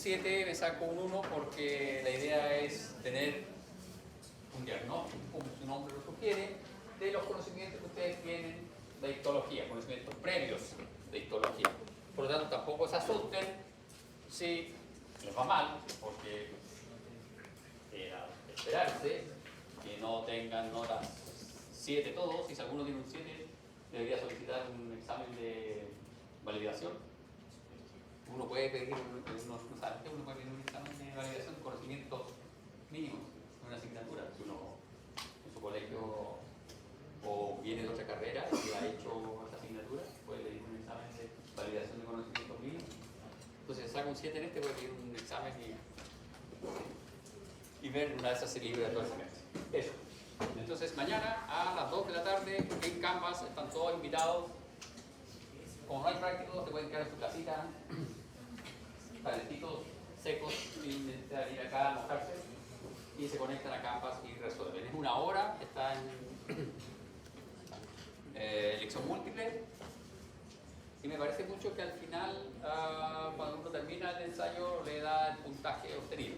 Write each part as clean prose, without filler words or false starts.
7, me saco un 1 porque la idea es tener un diagnóstico, como su nombre lo sugiere, de los conocimientos que ustedes tienen de histología, conocimientos previos de histología. Por lo tanto, tampoco se asusten si les va mal, porque era de esperarse que no tengan notas 7 todos, y si alguno tiene un 7, debería solicitar un examen de validación. Uno puede pedir, uno puede pedir un examen de validación de conocimientos mínimos de una asignatura. Si uno en su colegio o viene de otra carrera y ha hecho esta asignatura, puede pedir un examen de validación de conocimientos mínimos. Entonces, si saca un 7 en este, puede pedir un examen y ver una de esas se libra de todo el semestre. Eso. Entonces, mañana a las 2 de la tarde en Canvas están todos invitados. Como no hay prácticos, se pueden quedar en su casita, calentitos, secos, sin necesitar ir acá a mojarse, y se conectan a Canvas y resuelven. Es una hora, está en elección múltiple, y me parece mucho que al final, cuando uno termina el ensayo, le da el puntaje obtenido.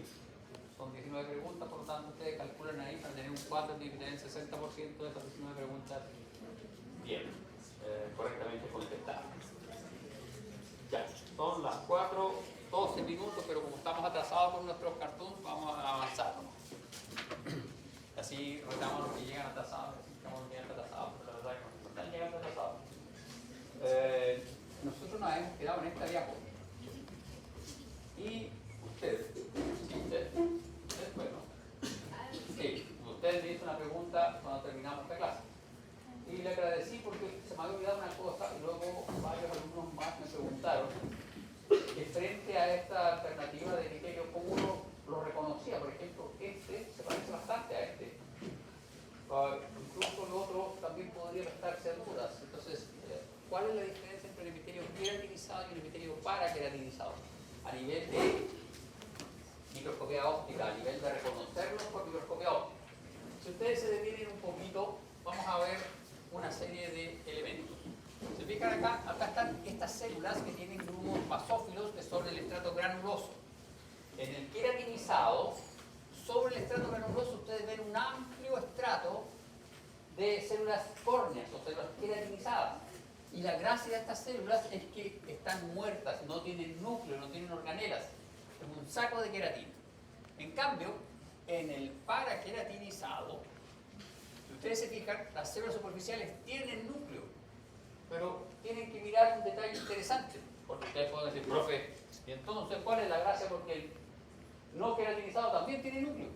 Son 19 preguntas, por lo tanto, ustedes calculan ahí para tener un 4, tienen que tener el 60% de esas 19 preguntas bien, correctamente contestadas. Ya, son las 4:12 minutos, pero como estamos atrasados con nuestros cartoons, vamos a avanzar. Así retamos a los que llegan atrasados, así estamos llegando atrasados, pero la verdad es que no están llegando atrasados. Nosotros nos hemos quedado en esta diapo. Y usted, bueno, sí, usted me hizo una pregunta cuando terminamos esta clase. Y le agradecí porque se me había olvidado una cosa y luego varios alumnos más me preguntaron que frente a esta alternativa de criterio, ¿cómo uno lo reconocía? Por ejemplo, este se parece bastante a este. Incluso el otro también podría prestarse a dudas. Entonces, ¿cuál es la diferencia entre el epitelio queratinizado y el epitelio paraqueratinizado? A nivel de microscopía óptica, a nivel de reconocerlos por microscopía óptica. Si ustedes se detienen un poquito, vamos a ver una serie de elementos. Se fijan acá, están estas células que tienen grumos basófilos que son el estrato granuloso. En el queratinizado, sobre el estrato granuloso, ustedes ven un amplio estrato de células córneas o células queratinizadas. Y la gracia de estas células es que están muertas, no tienen núcleo, no tienen organelas. Es un saco de queratina. En cambio, en el paraqueratinizado, si ustedes se fijan, las células superficiales tienen núcleo, pero tienen que mirar un detalle interesante, porque ustedes pueden decir, profe, ¿y entonces cuál es la gracia? Porque el no queratinizado también tiene núcleo.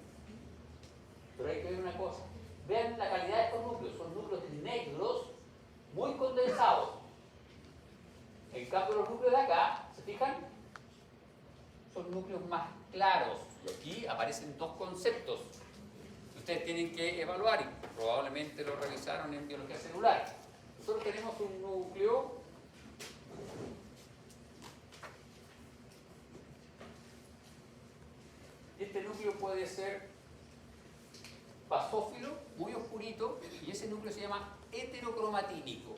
Pero hay que ver una cosa, vean la calidad de estos núcleos, son núcleos negros, muy condensados. En cambio, los núcleos de acá, ¿se fijan? Son núcleos más claros. Y aquí aparecen dos conceptos que ustedes tienen que evaluar y probablemente lo revisaron en biología celular. Nosotros tenemos un núcleo este núcleo puede ser basófilo, muy oscurito, y ese núcleo se llama heterocromatínico.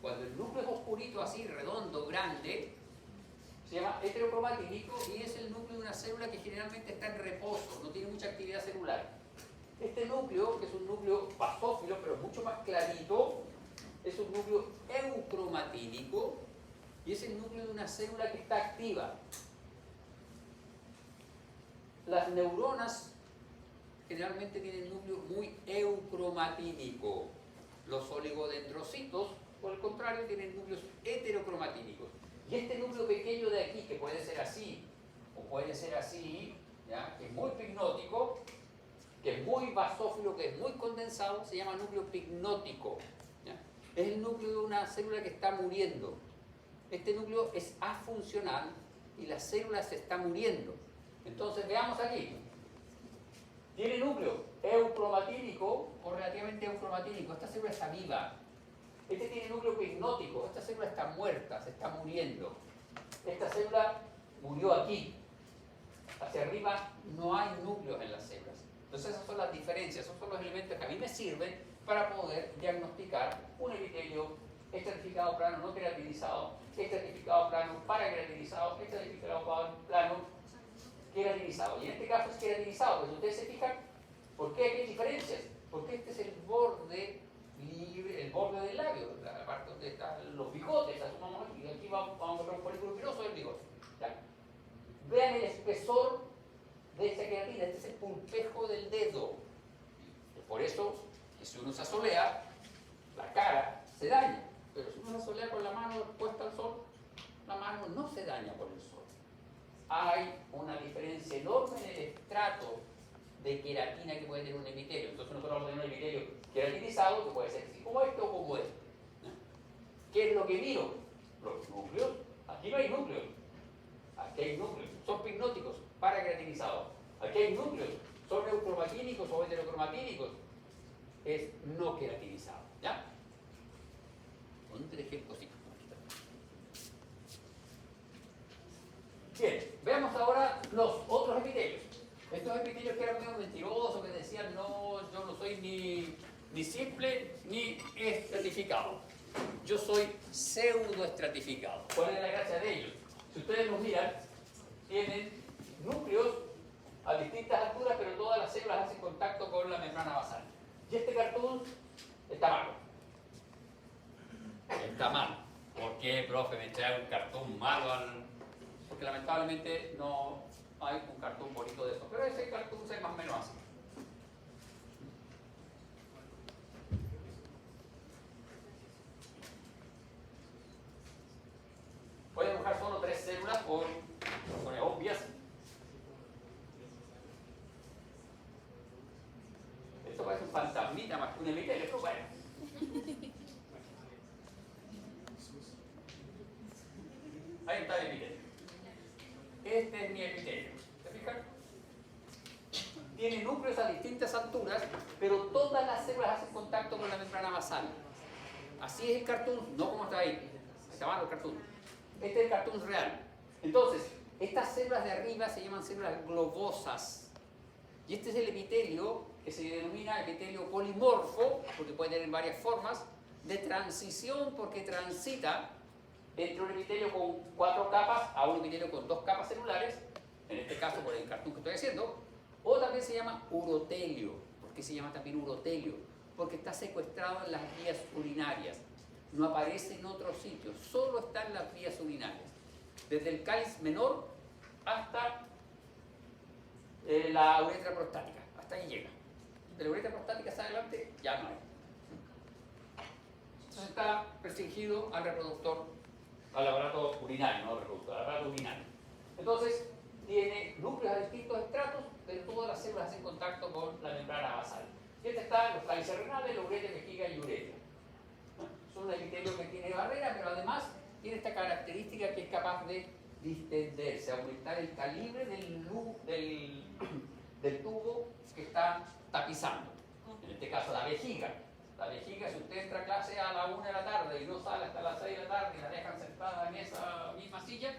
Cuando el núcleo es oscurito, así, redondo, grande, se llama heterocromatínico y es el núcleo de una célula que generalmente está en reposo, no tiene mucha actividad celular. Este núcleo, que es un núcleo basófilo, pero mucho más clarito, es un núcleo eucromatínico y es el núcleo de una célula que está activa. Las neuronas generalmente tienen núcleo muy eucromatínico. Los oligodendrocitos, por el contrario, tienen núcleos heterocromatínicos. Y este núcleo pequeño de aquí, que puede ser así, o puede ser así, ¿ya? Que es muy pignótico, que es muy basófilo, que es muy condensado, se llama núcleo pignótico. ¿Ya? Es el núcleo de una célula que está muriendo. Este núcleo es afuncional y la célula se está muriendo. Entonces, veamos aquí. Tiene núcleo eucromatínico o relativamente eucromatínico. Esta célula está viva. Este tiene núcleo pignótico. Esta célula está muerta, se está muriendo. Esta célula murió aquí. Hacia arriba no hay núcleos en las células. Entonces, esas son las diferencias. Esos son los elementos que a mí me sirven para poder diagnosticar un epitelio estratificado plano no queratinizado, estratificado plano paraqueratinizado, estratificado plano queratinizado. Y en este caso es queratinizado, pero si ustedes se fijan, ¿por qué aquí hay diferencias? Porque este es el borde libre, el borde del labio, la parte donde están los bigotes, asumamos aquí, aquí vamos a ver un folículo piloso del bigote. ¿Ya? Vean el espesor de esta queratina, este es el pulpejo del dedo. Por eso, que si uno se asolea, la cara se daña. Pero si uno se asolea con la mano puesta al sol, la mano no se daña por el sol. Hay una diferencia enorme en el estrato de queratina que puede tener un epitelio. Entonces nosotros vamos a tener un epitelio queratinizado que puede ser así como este o como este. ¿Qué es lo que miro? Los núcleos. Aquí no hay núcleos. Aquí hay núcleos. Son pignóticos, paraqueratinizados. Aquí hay núcleos. Son neurocromatínicos o heterocromatínicos. Es no queratinizado. ¿Ya? ¿Dónde dejé el cosito? Bien, veamos ahora los otros epitelios. Estos epitelios que eran medio mentirosos, que decían no, yo no soy ni simple ni estratificado. Yo soy pseudoestratificado. ¿Cuál es la gracia de ellos? Si ustedes los miran, tienen núcleos a distintas alturas, pero todas las células hacen contacto con la membrana basal. Y este cartoon está malo. Está malo. ¿Por qué, profe, me trae un cartón malo al...? Porque lamentablemente no hay un cartón bonito de eso. Pero ese cartón es más o menos así. Voy a dibujar solo 3 células por razones obvias. Esto parece un fantasmita más que un epitelio, pero bueno. Ahí está el epitelio. Este es mi epitelio. ¿Se fijan? Tiene núcleos a distintas alturas, pero todas las células hacen contacto con la membrana basal. Así es el cartoon, no como está ahí. Está mal el cartoon. Este es el cartoon real. Entonces, estas células de arriba se llaman células globosas. Y este es el epitelio que se denomina epitelio polimorfo, porque puede tener varias formas, de transición porque transita entre un epitelio con 4 capas a un epitelio con 2 capas celulares, en este caso por el cartoon que estoy haciendo, o también se llama urotelio. ¿Por qué se llama también urotelio? Porque está secuestrado en las vías urinarias. No aparece en otros sitios, solo está en las vías urinarias. Desde el cáliz menor hasta la uretra prostática, hasta ahí llega. De la uretra prostática hacia adelante ya no hay. Entonces está restringido al reproductor, al aparato urinario, no al reproductor, al aparato urinario. Entonces tiene núcleos a distintos estratos, pero todas las células hacen contacto con la membrana basal. Y este está los cálices renales, la uretra, vejiga y uretra. Es un epitelio que tiene barrera, pero además tiene esta característica que es capaz de distenderse, aumentar el calibre del tubo que está tapizando. En este caso la vejiga. La vejiga, si usted entra a clase a la 1 de la tarde y no sale hasta las 6 de la tarde y la dejan sentada en esa misma silla,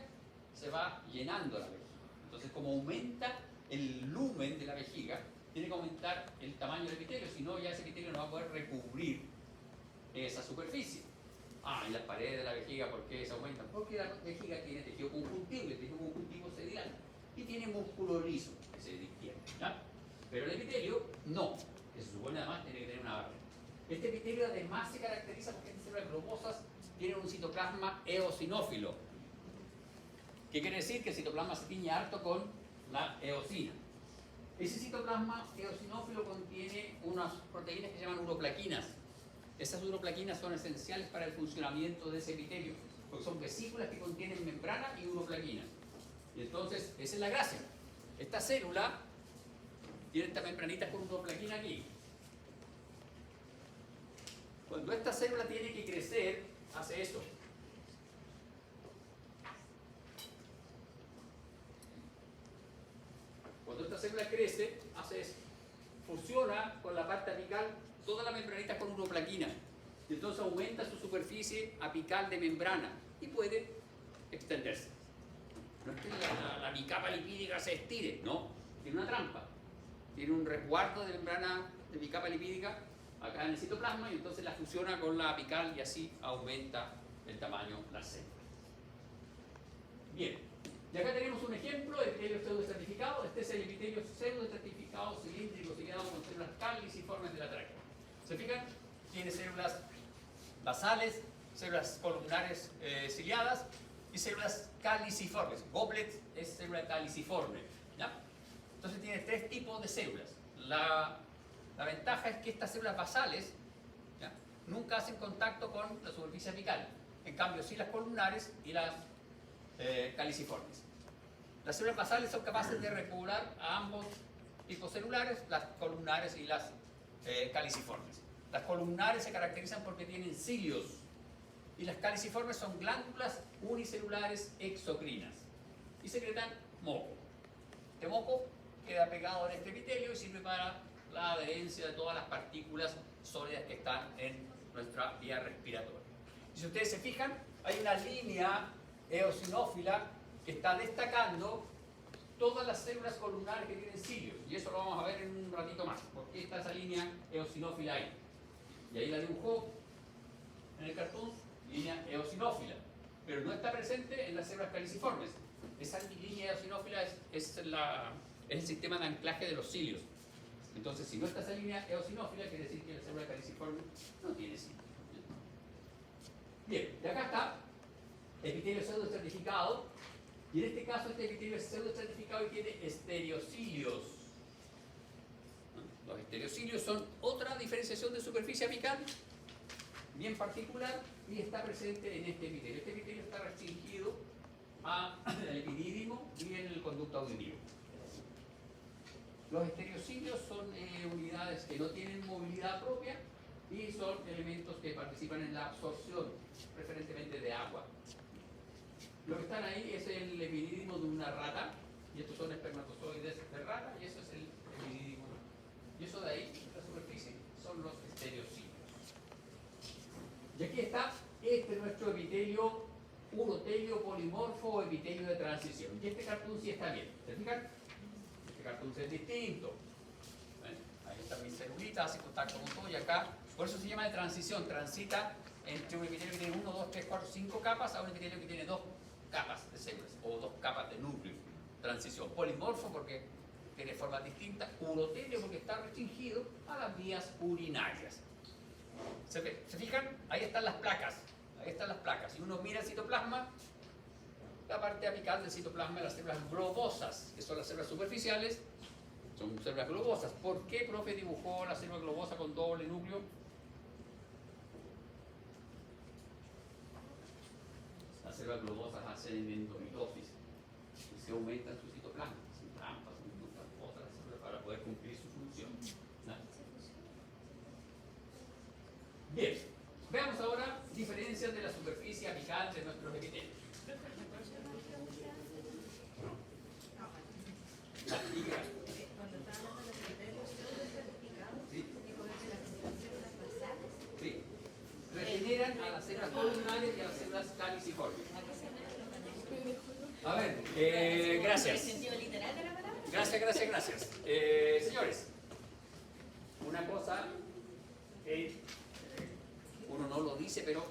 se va llenando la vejiga. Entonces, como aumenta el lumen de la vejiga, tiene que aumentar el tamaño del epitelio, si no ya ese epitelio no va a poder recubrir esa superficie. Y las paredes de la vejiga, ¿por qué se aumentan? Porque la vejiga tiene tejido conjuntivo, y el tejido conjuntivo se dilata. Y tiene músculo liso, que se distiende. ¿Ya? Pero el epitelio no, que se supone además tiene que tener una barrera. Este epitelio además se caracteriza porque estas células globosas tienen un citoplasma eosinófilo. ¿Qué quiere decir? Que el citoplasma se tiñe harto con la eosina. Ese citoplasma eosinófilo contiene unas proteínas que se llaman uroplaquinas. Esas uroplaquinas son esenciales para el funcionamiento de ese epitelio, porque son vesículas que contienen membrana y uroplaquinas. Y entonces, esa es la gracia. Esta célula tiene esta membranita con uroplaquina aquí. Cuando esta célula tiene que crecer, hace esto. Cuando esta célula crece, hace esto. Fusiona con la parte apical toda la membranita con uroplaquina. Y entonces aumenta su superficie apical de membrana y puede extenderse. No es que la bicapa lipídica se estire, no. Tiene una trampa. Tiene un resguardo de membrana de bicapa lipídica acá en el citoplasma y entonces la fusiona con la apical y así aumenta el tamaño de la célula. Bien, Y acá tenemos un ejemplo de epitelio pseudoestratificado. Este es el epitelio pseudoestratificado cilíndrico ciliado con células caliciformes de la tráquea. ¿Se fijan? Tiene células basales, células columnares ciliadas y células caliciformes. Goblet es célula caliciforme, ¿ya? Entonces tiene tres tipos de células. La ventaja es que estas células basales, ¿ya?, nunca hacen contacto con la superficie apical. En cambio, sí las columnares y las caliciformes. Las células basales son capaces de repoblar a ambos tipos celulares, las columnares y las caliciformes. Las columnares se caracterizan porque tienen cilios y las caliciformes son glándulas unicelulares exocrinas y secretan moco. Este moco queda pegado en este epitelio y sirve para la adherencia de todas las partículas sólidas que están en nuestra vía respiratoria. Y si ustedes se fijan, hay una línea eosinófila que está destacando todas las células columnares que tienen cilios, y eso lo vamos a ver en un ratito más, porque está esa línea eosinófila ahí. Y ahí la dibujó en el cartoon, línea eosinófila, pero no está presente en las células caliciformes. Esa línea eosinófila es el sistema de anclaje de los cilios. Entonces, si no está esa línea eosinófila, quiere decir que la célula caliciforme no tiene cilios. Bien, y acá está epitelio pseudoestratificado, y en este caso este epitelio es pseudoestratificado y tiene estereocilios. Los estereocilios son otra diferenciación de superficie apical bien particular y está presente en este epitelio. Este epitelio está restringido al epidídimo y en el conducto auditivo. Los estereocilios son unidades que no tienen movilidad propia y son elementos que participan en la absorción, preferentemente de agua. Lo que están ahí es el epidídimo de una rata, y estos son espermatozoides de rata, y eso es el epidídimo. Y eso de ahí, la superficie, son los estereocilios. Y aquí está, este es nuestro epitelio urotelio polimorfo o epitelio de transición. Y este cartoon sí está bien, ¿se fijan? Este cartoon es distinto. Ahí está mi celulita, hace contacto con todo, y acá, por eso se llama de transición, transita entre un epitelio que tiene 1, 2, 3, 4, 5 capas a un epitelio que tiene 2 capas de células o 2 capas de núcleo. Transición. Polimorfo porque tiene formas distintas. Urotelio porque está restringido a las vías urinarias. ¿Se fijan? Ahí están las placas. Ahí están las placas. Si uno mira el citoplasma, la parte apical del citoplasma de las células globosas, que son las células superficiales, son células globosas. ¿Por qué, profe, dibujó la célula globosa con doble núcleo? Las células globosas hacen endomitosis y se aumentan su citoplasma, sin trampas, sin muchas cosas, para poder cumplir su función. ¿No? Bien, veamos ahora diferencias de la superficie apical de nuestros epitelios. Cuando está hablando de los epitelios pseudoestratificados, dijo que las células basales Sí. Regeneran a las células columnares y a las células caliciformes. A ver, gracias. ¿El sentido literal de la palabra? Gracias. Señores, una cosa que uno no lo dice, pero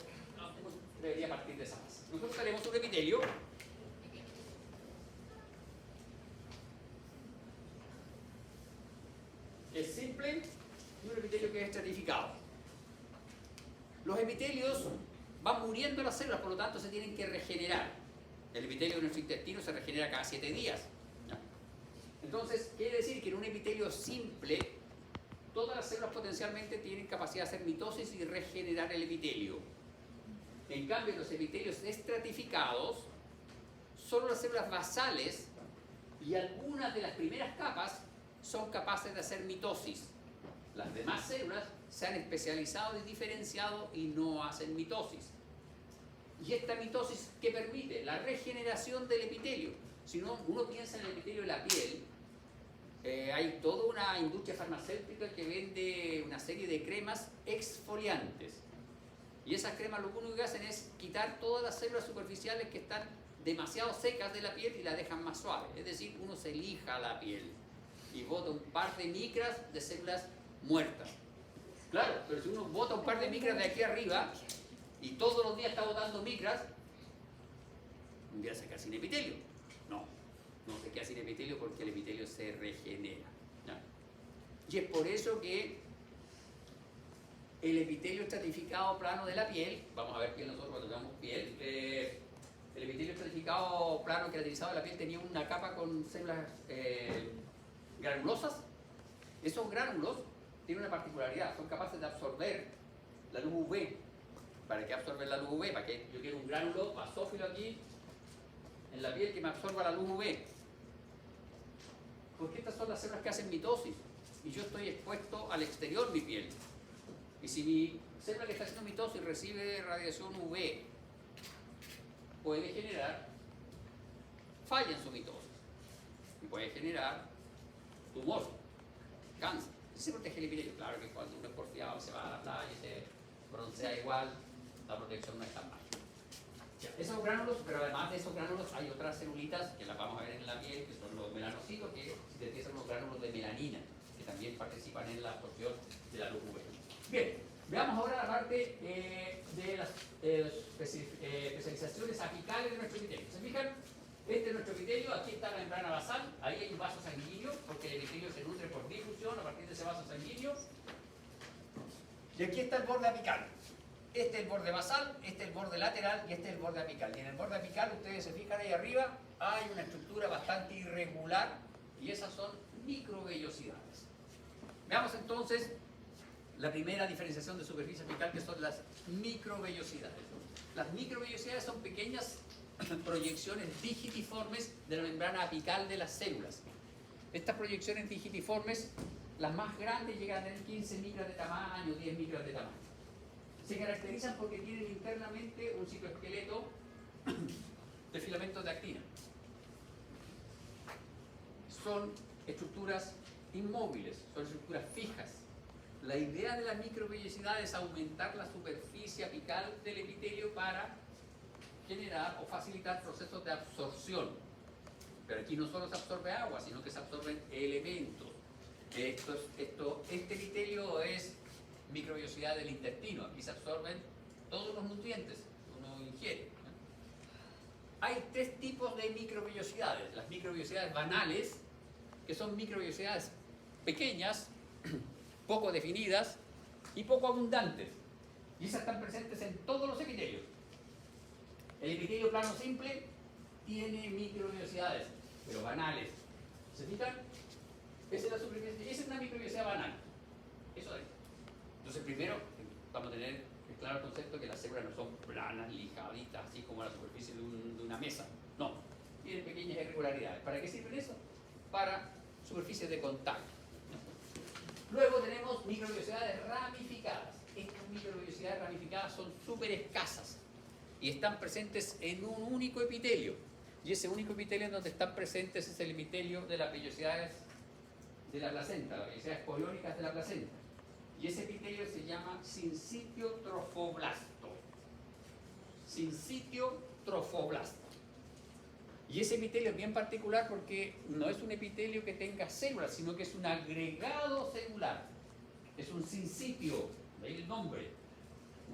debería partir de esa base. Nosotros tenemos un epitelio que es simple y un epitelio que es estratificado. Los epitelios van muriendo las células, por lo tanto se tienen que regenerar. El epitelio de nuestro intestino se regenera cada 7 días. ¿No? Entonces, quiere decir que en un epitelio simple, todas las células potencialmente tienen capacidad de hacer mitosis y regenerar el epitelio. En cambio, en los epitelios estratificados, solo las células basales y algunas de las primeras capas son capaces de hacer mitosis. Las demás células se han especializado y diferenciado y no hacen mitosis. Y esta mitosis, ¿qué permite? La regeneración del epitelio. Si uno piensa en el epitelio de la piel, hay toda una industria farmacéutica que vende una serie de cremas exfoliantes. Y esas cremas lo único que hacen es quitar todas las células superficiales que están demasiado secas de la piel y la dejan más suave. Es decir, uno se lija la piel y bota un par de micras de células muertas. Claro, pero si uno bota un par de micras de aquí arriba y todos los días está botando micras, un día se queda sin epitelio. No no se queda sin epitelio porque el epitelio se regenera, ¿ya? Y es por eso que el epitelio estratificado plano de la piel, vamos a ver piel nosotros cuando veamos piel, el epitelio estratificado plano queratinizado de la piel tenía una capa con células granulosas. Esos gránulos tienen una particularidad, son capaces de absorber la luz UV. ¿Para qué absorber la luz UV? Para que yo quiero un gránulo basófilo aquí en la piel que me absorba la luz UV. Porque estas son las células que hacen mitosis y yo estoy expuesto al exterior de mi piel. Y si mi célula que está haciendo mitosis recibe radiación UV, puede generar falla en su mitosis y puede generar tumor, cáncer. ¿Se protege el epitelio? Claro que cuando uno es porfiado se va a la playa y se broncea igual, la protección no es tan mala. Esos gránulos, pero además de esos gránulos hay otras celulitas que las vamos a ver en la piel, que son los melanocitos, que sintetizan los gránulos de melanina, que también participan en la absorción de la luz UV. Bien, veamos ahora la parte de las especializaciones apicales de nuestro epitelio. ¿Se fijan? Este es nuestro epitelio, aquí está la membrana basal, ahí hay un vaso sanguíneo, porque el epitelio se nutre por difusión a partir de ese vaso sanguíneo. Y aquí está el borde apical. Este es el borde basal, este es el borde lateral y este es el borde apical. Y en el borde apical, ustedes se fijan ahí arriba, hay una estructura bastante irregular y esas son microvellosidades. Veamos entonces la primera diferenciación de superficie apical, que son las microvellosidades. Las microvellosidades son pequeñas proyecciones digitiformes de la membrana apical de las células. Estas proyecciones digitiformes, las más grandes llegan a tener 15 micras de tamaño, 10 micras de tamaño. Se caracterizan porque tienen internamente un citoesqueleto de filamentos de actina. Son estructuras inmóviles, son estructuras fijas. La idea de la microvellosidad es aumentar la superficie apical del epitelio para generar o facilitar procesos de absorción. Pero aquí no solo se absorbe agua, sino que se absorben elementos. Este epitelio es microvellosidad del intestino. Aquí se absorben todos los nutrientes que uno ingiere. Hay tres tipos de microvellosidades. Las microvellosidades banales, que son microvellosidades pequeñas, poco definidas y poco abundantes. Y esas están presentes en todos los epitelios. El epitelio plano simple tiene microvellosidades, pero banales. ¿Se fijan? Esa es la superficie, esa es una microvellosidad banal. Eso es. Entonces, primero, vamos a tener claro el concepto que las células no son planas, lijaditas, así como la superficie de una mesa. No, tienen pequeñas irregularidades. ¿Para qué sirven eso? Para superficies de contacto. Luego tenemos microvellosidades ramificadas. Estas microvellosidades ramificadas son súper escasas y están presentes en un único epitelio. Y ese único epitelio en donde están presentes es el epitelio de las vellosidades de la placenta, las vellosidades coriónicas de la placenta. Y ese epitelio se llama sincitio trofoblasto. Sincitio trofoblasto. Y ese epitelio es bien particular porque no es un epitelio que tenga células, sino que es un agregado celular. Es un sincitio, de ahí el nombre,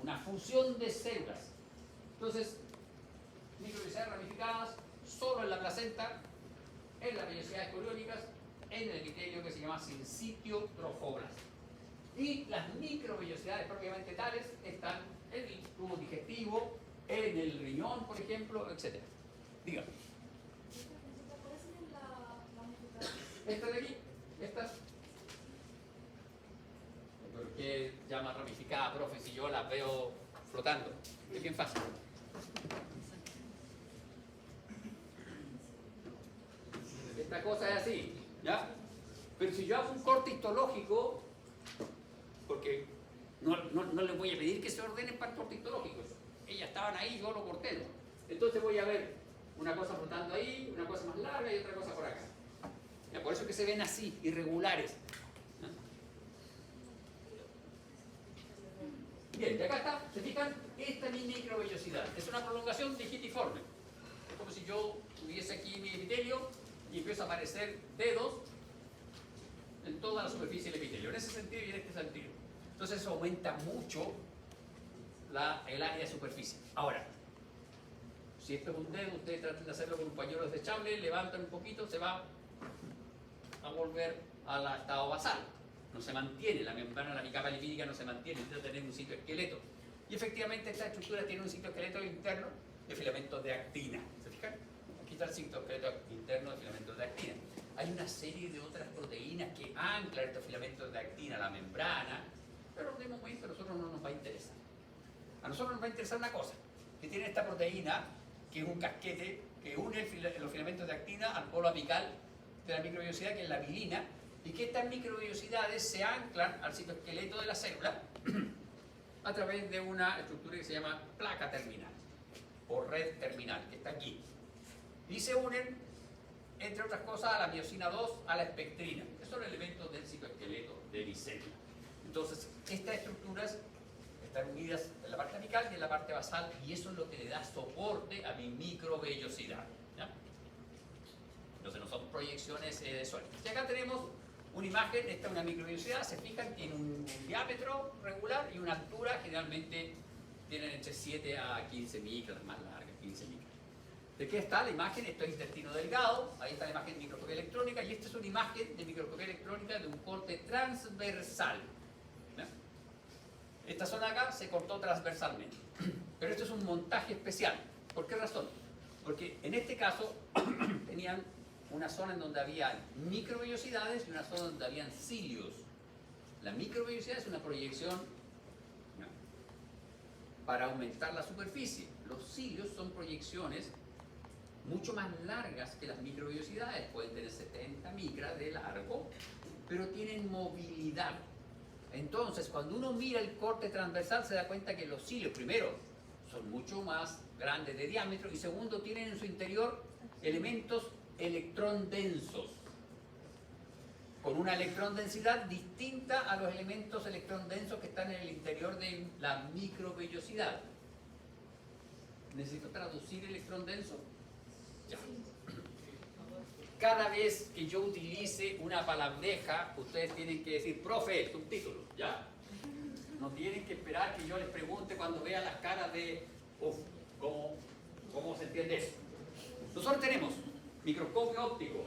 una fusión de células. Entonces, microvellosidades ramificadas solo en la placenta, en las vellosidades coriónicas, en el epitelio que se llama sincitio trofoblasto. Y las microvellosidades propiamente tales están en el tubo digestivo, en el riñón, por ejemplo, etc. Dígame. Esta de aquí, estas. ¿Por qué llama ramificada, profe, si yo las veo flotando? Es bien fácil. Esta cosa es así, ¿ya? Pero si yo hago un corte histológico, porque no les voy a pedir que se ordenen para el corte histológico, ellas estaban ahí, yo lo corté, ¿no? Entonces voy a ver una cosa flotando ahí, una cosa más larga y otra cosa por acá. Ya, por eso es que se ven así, irregulares. Bien, de acá está, ¿se fijan? Esta es mi microvellosidad. Es una prolongación digitiforme. Es como si yo tuviese aquí mi epitelio y empieza a aparecer dedos en toda la superficie del epitelio. En ese sentido y en este sentido. Entonces eso aumenta mucho el área de superficie. Ahora, si Si esto es un dedo, ustedes traten de hacerlo con un pañuelo desechable, levantan un poquito, se va a volver al estado basal. No se mantiene, la membrana, la capa lipídica no se mantiene, necesita tener un citoesqueleto. Y efectivamente esta estructura tiene un citoesqueleto interno de filamentos de actina. ¿Se fijan? Aquí está el citoesqueleto interno de filamentos de actina. Hay una serie de otras proteínas que anclan estos filamentos de actina a la membrana, pero de momento a nosotros no nos va a interesar. A nosotros nos va a interesar una cosa, que tiene esta proteína, que es un casquete que une los filamentos de actina al polo apical de la microvellosidad, que es la milina, y que estas microvellosidades se anclan al citoesqueleto de la célula a través de una estructura que se llama placa terminal, o red terminal, que está aquí. Y se unen, entre otras cosas, a la miosina 2, a la espectrina, que son elementos del citoesqueleto de mi célula. Entonces, estas estructuras están unidas en la parte apical y en la parte basal, y eso es lo que le da soporte a mi microvellosidad. ¿Ya? Entonces no son proyecciones de suelo. Y acá tenemos una imagen, esta es una microvellosidad, se fijan, tiene un diámetro regular y una altura, generalmente tienen entre 7 a 15 micras, más larga, 15 micras. ¿De qué está la imagen? Esto es intestino delgado, ahí está la imagen de microscopía electrónica, y esta es una imagen de microscopía electrónica de un corte transversal. ¿Ya? Esta zona acá se cortó transversalmente, pero esto es un montaje especial. ¿Por qué razón? Porque en este caso tenían una zona en donde había microvellosidades y una zona donde habían cilios. La microvellosidad es una proyección, ¿no?, para aumentar la superficie. Los cilios son proyecciones mucho más largas que las microvellosidades, pueden tener 70 micras de largo, pero tienen movilidad. Entonces, cuando uno mira el corte transversal, se da cuenta que los cilios, primero, son mucho más grandes de diámetro, y segundo, tienen en su interior elementos electrón densos, con una electrón densidad distinta a los elementos electrón densos que están en el interior de la microvellosidad. ¿Necesito traducir electrón denso? Ya. Cada vez que yo utilice una palabreja, ustedes tienen que decir, profe, subtítulos, ¿ya? No tienen que esperar que yo les pregunte cuando vean las caras de, ¿cómo se entiende eso? Nosotros tenemos microscopio óptico.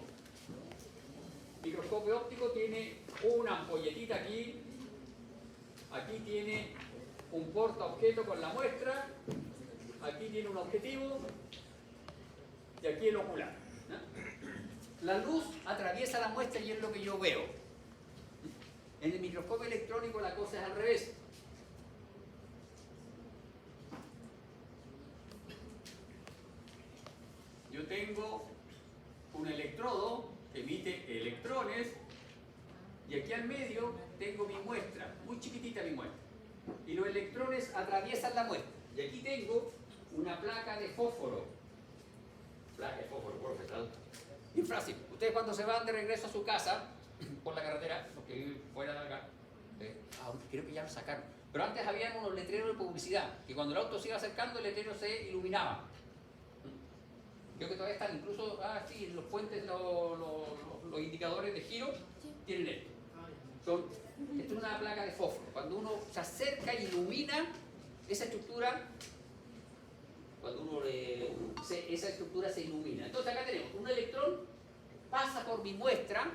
Microscopio óptico tiene una ampolletita aquí, aquí tiene un portaobjeto con la muestra, aquí tiene un objetivo y aquí el ocular, ¿no? La luz atraviesa la muestra y es lo que yo veo. En el microscopio electrónico la cosa es al revés. Yo tengo un electrodo que emite electrones y aquí al medio tengo mi muestra, muy chiquitita mi muestra. Y los electrones atraviesan la muestra. Y aquí tengo una placa de fósforo. Placa de fósforo, profesor. Bien fácil. Ustedes cuando se van de regreso a su casa, por la carretera, porque viven fuera de acá, creo que ya lo sacaron. Pero antes habían unos letreros de publicidad, que cuando el auto se iba acercando, el letrero se iluminaba. Creo que todavía están, incluso, sí, los puentes, los indicadores de giro, tienen esto. Esto es una placa de fósforo. Cuando uno se acerca y ilumina esa estructura, esa estructura se ilumina. Entonces acá tenemos un electrón, pasa por mi muestra,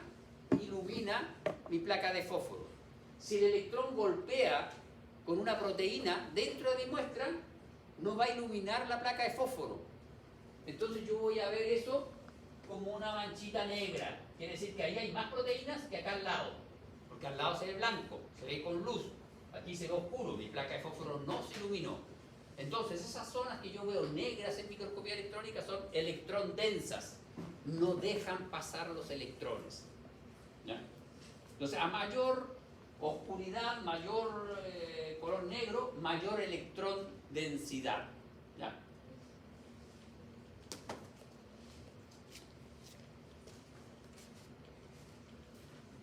ilumina mi placa de fósforo. Si el electrón golpea con una proteína dentro de mi muestra, no va a iluminar la placa de fósforo. Entonces yo voy a ver eso como una manchita negra. Quiere decir que ahí hay más proteínas que acá al lado. Porque al lado se ve blanco, se ve con luz. Aquí se ve oscuro, mi placa de fósforo no se iluminó. Entonces esas zonas que yo veo negras en microscopía electrónica son electrón densas. No dejan pasar los electrones. ¿Ya? Entonces a mayor oscuridad, mayor color negro, mayor electrón densidad. ¿Ya?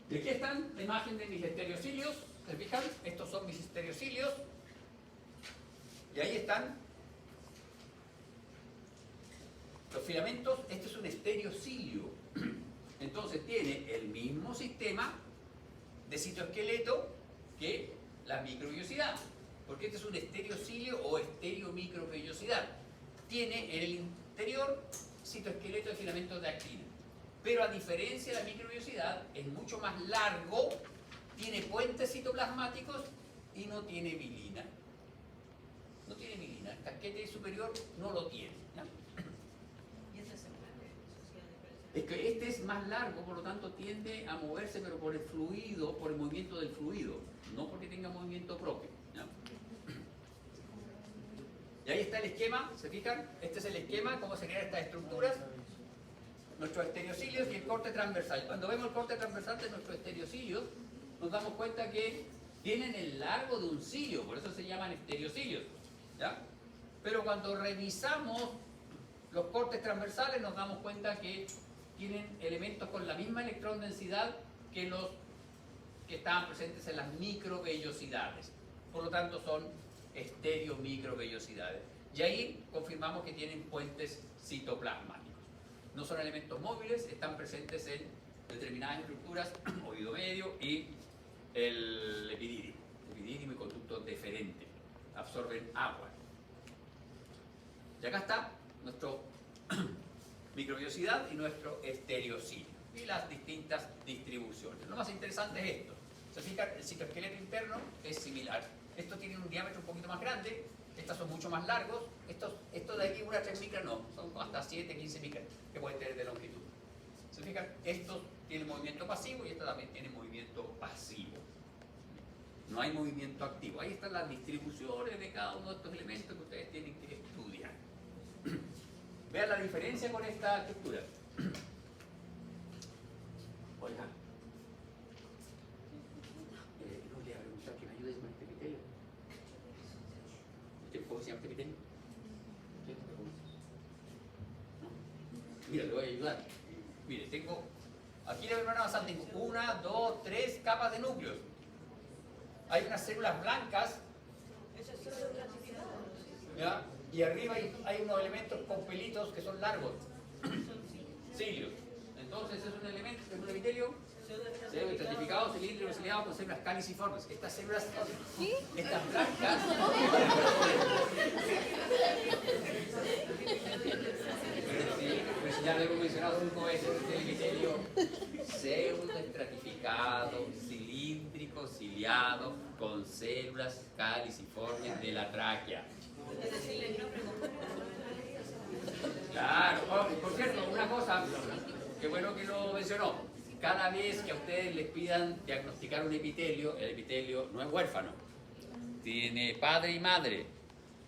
Y aquí están la imagen de mis estereocilios. ¿Se fijan? Estos son mis estereocilios. Y ahí están los filamentos. Este es un estereocilio. Entonces tiene el mismo sistema de citoesqueleto que la microvellosidad. Porque este es un estereocilio o estereomicrovellosidad. Tiene en anterior, citoesqueleto de filamentos de actina. Pero a diferencia de la microvellosidad, es mucho más largo, tiene puentes citoplasmáticos y no tiene vilina. No tiene vilina, el casquete superior no lo tiene. ¿Ya? Y esta semana, Es que este es más largo, por lo tanto tiende a moverse, pero por el fluido, por el movimiento del fluido, no porque tenga movimiento propio. ¿Ya? Y ahí está el esquema, ¿se fijan? Este es el esquema, cómo se crean estas estructuras. Nuestros estereocilios y el corte transversal. Cuando vemos el corte transversal de nuestros estereocilios, nos damos cuenta que tienen el largo de un cilio, por eso se llaman estereocilios. ¿Ya? Pero cuando revisamos los cortes transversales, nos damos cuenta que tienen elementos con la misma electrondensidad que los que estaban presentes en las microvellosidades. Por lo tanto, son estereomicrovellosidades. Y ahí confirmamos que tienen puentes citoplasmáticos. No son elementos móviles, están presentes en determinadas estructuras, oído medio y el epidídimo y conducto deferente. Absorben agua. Y acá está nuestro microvellosidad y nuestro estereocilio y las distintas distribuciones. Lo más interesante es esto. Se fijan, el citoesqueleto interno es similar. Estos tienen un diámetro un poquito más grande, estos son mucho más largos, estos de aquí, 1 a 3 micras no, son hasta 7, 15 micras que pueden tener de longitud. Se fijan, estos tienen movimiento pasivo y estos también tienen movimiento pasivo. No hay movimiento activo. Ahí están las distribuciones de cada uno de estos elementos que ustedes tienen que estudiar. Vean la diferencia con esta estructura. Oiga, no le voy a preguntar que me ayudes con este epitelio. ¿Cómo se llama este epitelio? ¿No? Mira, le voy a ayudar. Mire, tengo, aquí en la membrana basal tengo 1, 2, 3 capas de núcleos. Hay unas células blancas, ¿ya? Y arriba hay unos elementos con pelitos que son largos, cilios. Entonces es un elemento, es un epitelio pseudoestratificado, cilíndrico, ciliado con células caliciformes. Estas células, estas blancas, pues ya lo hemos mencionado 5 veces, el epitelio pseudoestratificado, cilíndrico, ciliado, con células caliciformes de la tráquea. Claro, por cierto, una cosa, qué bueno que lo mencionó. Cada vez que a ustedes les pidan diagnosticar un epitelio, el epitelio no es huérfano, tiene padre y madre.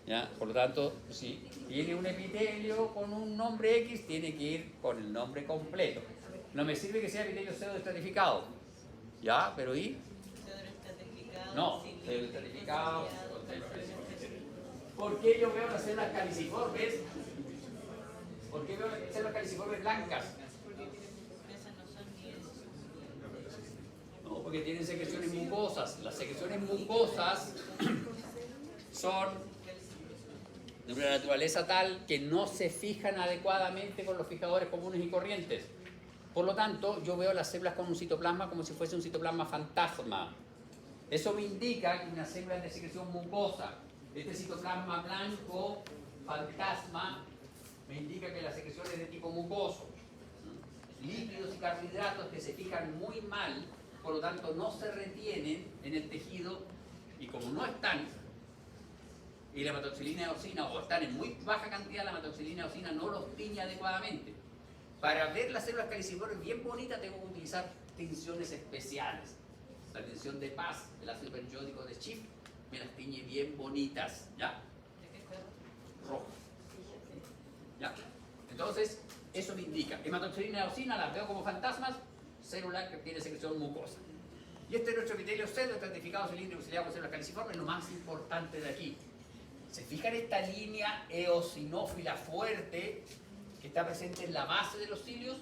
¿Ya? Por lo tanto, si tiene un epitelio con un nombre X, tiene que ir con el nombre completo. No me sirve que sea epitelio pseudoestratificado. ¿Ya? ¿Pero y? No, pseudoestratificado. ¿Por qué yo veo las células caliciformes? ¿Por qué veo las células caliciformes blancas? No, porque tienen secreciones mucosas. Las secreciones mucosas son de una naturaleza tal que no se fijan adecuadamente con los fijadores comunes y corrientes. Por lo tanto, yo veo las células con un citoplasma como si fuese un citoplasma fantasma. Eso me indica que una célula es de secreción mucosa. Este citoplasma blanco, fantasma, me indica que la secreción es de tipo mucoso. Lípidos y carbohidratos que se fijan muy mal, por lo tanto no se retienen en el tejido y como no están, y la hematoxilina eosina, o están en muy baja cantidad, la hematoxilina eosina no los tiñe adecuadamente. Para ver las células caliciformes bien bonitas tengo que utilizar tinciones especiales. La tinción de Paz, el ácido periódico de Schiff, me las tiñe bien bonitas, ¿ya? Rojo. ¿Ya? Entonces, eso me indica. Hematoxilina eosina las veo como fantasmas, célula que tiene secreción mucosa. Y este es nuestro epitelio pseudoestratificado cilíndrico ciliado con células caliciformes, lo más importante de aquí. ¿Se fijan esta línea eosinófila fuerte que está presente en la base de los cilios?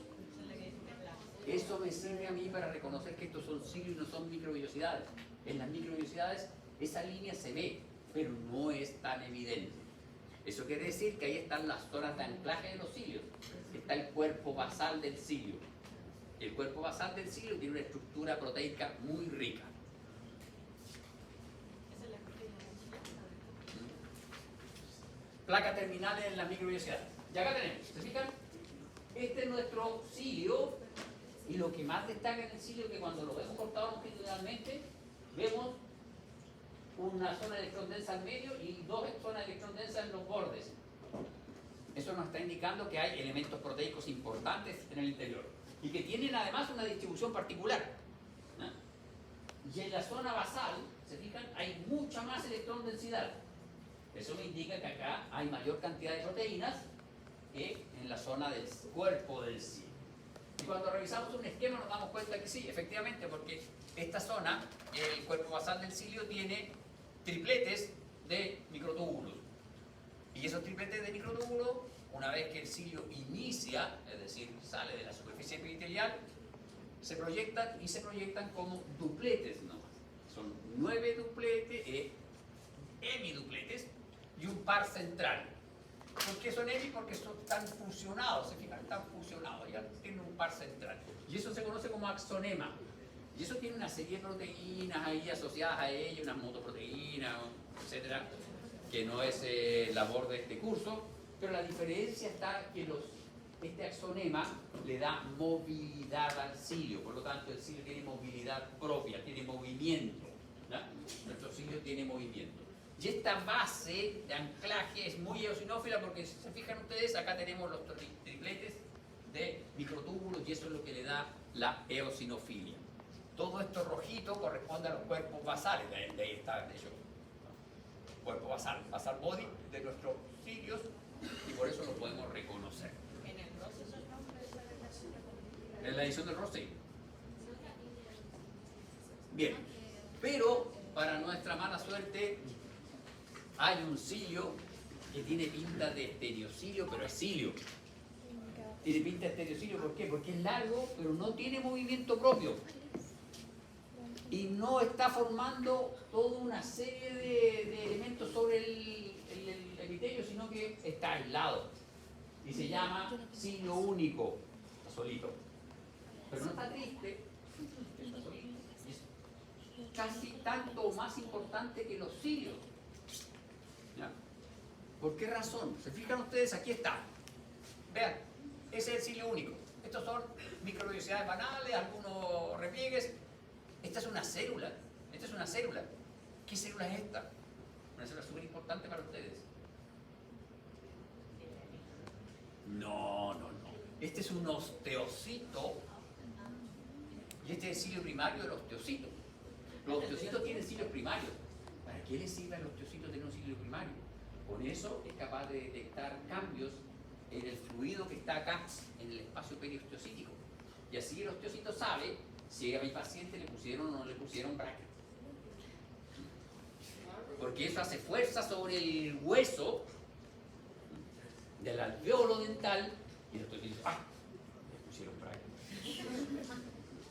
Eso me sirve a mí para reconocer que estos son cilios y no son microvellosidades. En las microvellosidades esa línea se ve, pero no es tan evidente. Eso quiere decir que ahí están las zonas de anclaje de los cilios. Está el cuerpo basal del cilio. El cuerpo basal del cilio tiene una estructura proteica muy rica. Placa terminal en las microvellosidades. Y acá tenemos, ¿se fijan? Este es nuestro cilio, y lo que más destaca en el cilio es que cuando lo vemos cortado longitudinalmente, vemos una zona de electrón densa al medio y dos zonas de electrón densa en los bordes. Eso nos está indicando que hay elementos proteicos importantes en el interior y que tienen además una distribución particular. Y en la zona basal, se fijan, hay mucha más electrón densidad. Eso me indica que acá hay mayor cantidad de proteínas que en la zona del cuerpo del cilio. Y cuando revisamos un esquema nos damos cuenta que sí, efectivamente, porque esta zona, el cuerpo basal del cilio, tiene tripletes de microtúbulos. Y esos tripletes de microtúbulos, una vez que el cilio inicia, es decir, sale de la superficie epitelial, se proyectan como dupletes nomás. Son 9 dupletes, hemidupletes, y un par central. ¿Por qué son hemi? Porque están fusionados, se fijan, están fusionados, ya tienen un par central. Y eso se conoce como axonema. Y eso tiene una serie de proteínas ahí asociadas a ello, unas motoproteínas, etcétera, que no es labor de este curso, pero la diferencia está que este axonema le da movilidad al cilio, por lo tanto el cilio tiene movilidad propia, tiene movimiento, ¿no? Nuestro cilio tiene movimiento. Y esta base de anclaje es muy eosinófila porque, si se fijan ustedes, acá tenemos los tripletes de microtúbulos y eso es lo que le da la eosinofilia. Todo esto rojito corresponde a los cuerpos basales, de ahí está, de hecho, cuerpo basal body de nuestros cilios, y por eso lo podemos reconocer. ¿En el ROS esos nombres de la relación? En la edición del ROS, sí. Bien, pero para nuestra mala suerte hay un cilio que tiene pinta de estereocilio, pero es cilio. Tiene pinta de estereocilio, ¿por qué? Porque es largo, pero no tiene movimiento propio. Y no está formando toda una serie de elementos sobre el epitelio, sino que está aislado. Y se llama cilio único, está solito. Pero no está triste, está solito. Es casi tanto o más importante que los cilios. ¿Ya? ¿Por qué razón? Se fijan ustedes, aquí está. Vean, ese es el cilio único. Estos son microvellosidades banales, algunos repliegues. Esta es una célula. Esta es una célula. ¿Qué célula es esta? Una célula súper importante para ustedes. No. Este es un osteocito. Y este es el cilio primario del osteocito. Los osteocitos tienen cilios primarios. ¿Para qué les sirve al osteocito tener un cilio primario? Con eso es capaz de detectar cambios en el fluido que está acá, en el espacio periosteocítico. Y así el osteocito sabe si a mi paciente le pusieron o no le pusieron bracket. Porque eso hace fuerza sobre el hueso del alveolo dental y el osteocito dice, le pusieron bracket.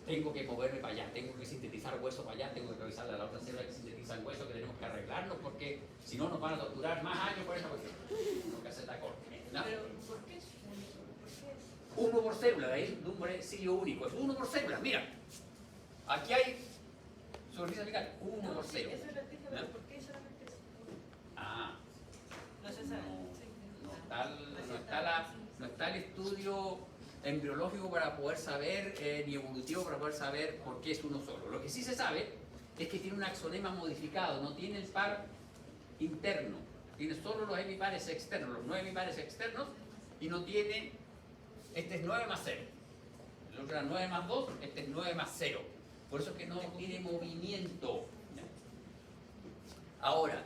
Tengo que moverme para allá, tengo que sintetizar hueso para allá, tengo que revisar la otra célula que sintetiza el hueso, que tenemos que arreglarnos porque si no nos van a torturar más años por esa cuestión. Tengo que hacer la corte. ¿No? Pero, ¿por qué es único? ¿Por qué es? Uno por célula, de ahí el nombre cilio único, es uno por célula, mira. Aquí hay superficie apical, uno por célula. Eso es lo que dije, pero ¿por qué solamente es uno? No se sabe. No está el estudio embriológico para poder saber, ni evolutivo para poder saber por qué es uno solo. Lo que sí se sabe es que tiene un axonema modificado, no tiene el par interno, tiene solo los hemipares externos, los 9 hemipares externos, y no tiene, este es 9 más 0. El otro era 9 más 2, este es 9 más 0. Por eso es que no tiene movimiento. Ahora,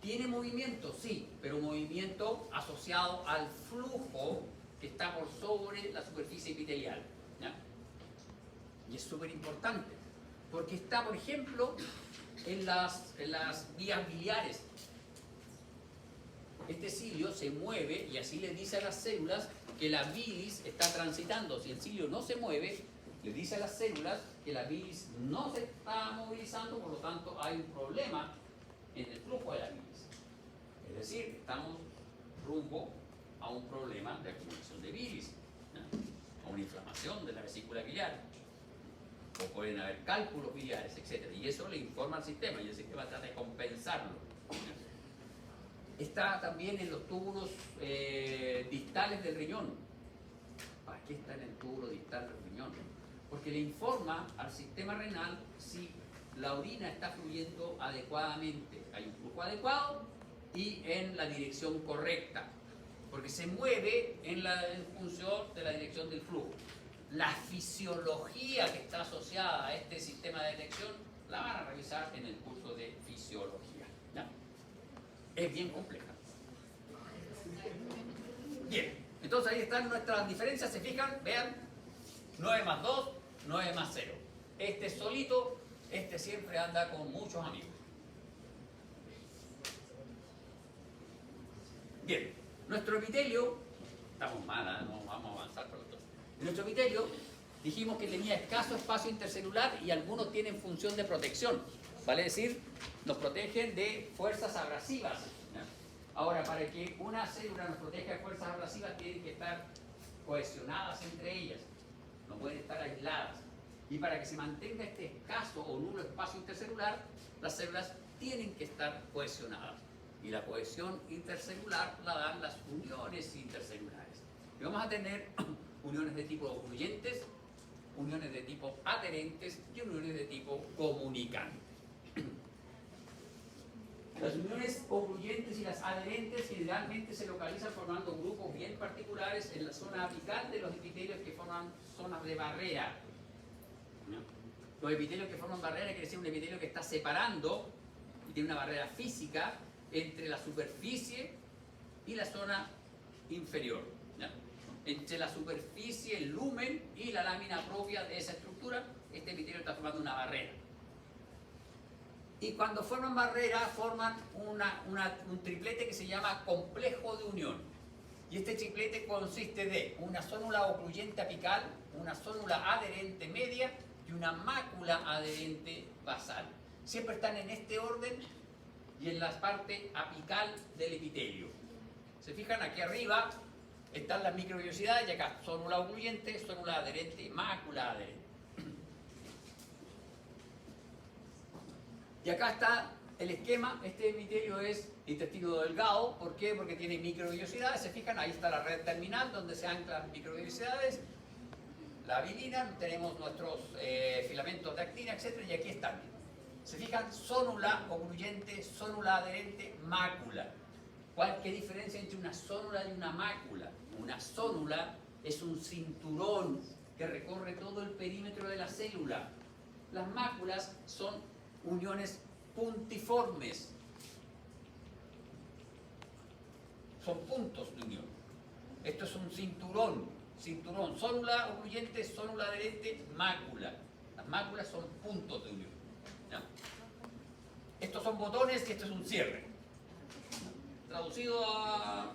¿tiene movimiento? Sí, pero movimiento asociado al flujo que está por sobre la superficie epitelial. ¿Ya? Y es súper importante, porque está, por ejemplo, en las vías biliares. Este cilio se mueve y así le dice a las células que la bilis está transitando. Si el cilio no se mueve, le dice a las células que la bilis no se está movilizando, por lo tanto hay un problema en el flujo de la bilis. Es decir, estamos rumbo a un problema de acumulación de bilis, ¿no? A una inflamación de la vesícula biliar, o pueden haber cálculos biliares, etc. Y eso le informa al sistema y el sistema trata de compensarlo. Está también en los túbulos distales del riñón. ¿Para qué está en el túbulo distal del riñón? Porque le informa al sistema renal si la orina está fluyendo adecuadamente. Hay un flujo adecuado y en la dirección correcta, porque se mueve en función de la dirección del flujo. La fisiología que está asociada a este sistema de detección la van a revisar en el curso de fisiología, ¿ya? Es bien compleja. Bien, entonces ahí están nuestras diferencias, se fijan, vean, 9 más 2, 9 más 0. Este solito, este siempre anda con muchos amigos. Bien, nuestro epitelio, estamos mal, no vamos a avanzar por los dos. Nuestro epitelio dijimos que tenía escaso espacio intercelular y algunos tienen función de protección, vale decir, nos protegen de fuerzas abrasivas. ¿Ya? Ahora, para que una célula nos proteja de fuerzas abrasivas, tienen que estar cohesionadas entre ellas, no pueden estar aisladas. Y para que se mantenga este escaso o nulo espacio intercelular, las células tienen que estar cohesionadas. Y la cohesión intercelular la dan las uniones intercelulares. Y vamos a tener uniones de tipo ocluyentes, uniones de tipo adherentes y uniones de tipo comunicante. Las uniones ocluyentes y las adherentes generalmente se localizan formando grupos bien particulares en la zona apical de los epitelios que forman zonas de barrera. Los epitelios que forman barrera quiere decir un epitelio que está separando y tiene una barrera física entre la superficie y la zona inferior, ¿ya? Entre la superficie, el lumen y la lámina propia de esa estructura, este epitelio está formando una barrera. Y cuando forman barrera, forman un triplete que se llama complejo de unión. Y este triplete consiste de una zónula ocluyente apical, una zónula adherente media y una mácula adherente basal. Siempre están en este orden y en la parte apical del epitelio. Se fijan, aquí arriba están las microvellosidades y acá zónula ocluyente, zónula adherente, mácula adherente. Y acá está el esquema. Este epitelio es intestino delgado. ¿Por qué? Porque tiene microvellosidades. Se fijan, ahí está la red terminal donde se anclan microvellosidades. La bilina, tenemos nuestros filamentos de actina, etc. Y aquí están. Se fijan, zónula ocluyente, zónula adherente, mácula. ¿Qué diferencia entre una zónula y una mácula? Una zónula es un cinturón que recorre todo el perímetro de la célula. Las máculas son uniones puntiformes. Son puntos de unión. Esto es un cinturón. Zónula ocluyente, zónula adherente, mácula. Las máculas son puntos de unión. ¿Ya? Estos son botones y esto es un cierre. Traducido a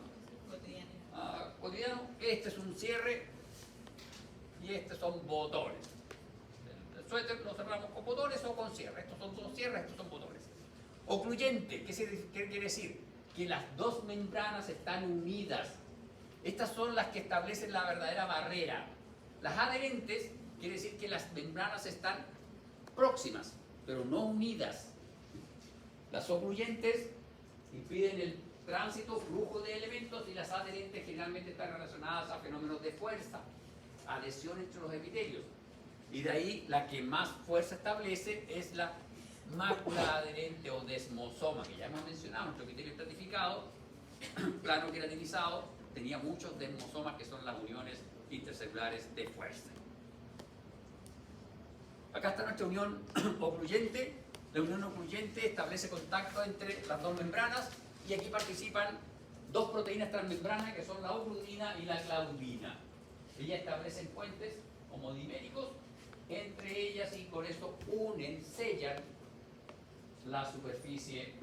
cotidiano, este es un cierre y estos son botones. El suéter lo cerramos con botones o con cierre. Estos son dos cierres, estos son botones. Ocluyente, ¿qué quiere decir? Que las dos membranas están unidas. Estas son las que establecen la verdadera barrera. Las adherentes quiere decir que las membranas están próximas, pero no unidas. Las ocluyentes impiden el tránsito, flujo de elementos, y las adherentes generalmente están relacionadas a fenómenos de fuerza, adhesión entre los epitelios. Y de ahí la que más fuerza establece es la mácula adherente o desmosoma, que ya hemos mencionado. Nuestro epitelio estratificado, plano queratinizado, tenía muchos desmosomas, que son las uniones intercelulares de fuerza. Acá está nuestra unión ocluyente. La unión ocluyente establece contacto entre las dos membranas y aquí participan dos proteínas transmembranas que son la ocluidina y la claudina. Ellas establecen puentes homodiméricos entre ellas y con eso sellan la superficie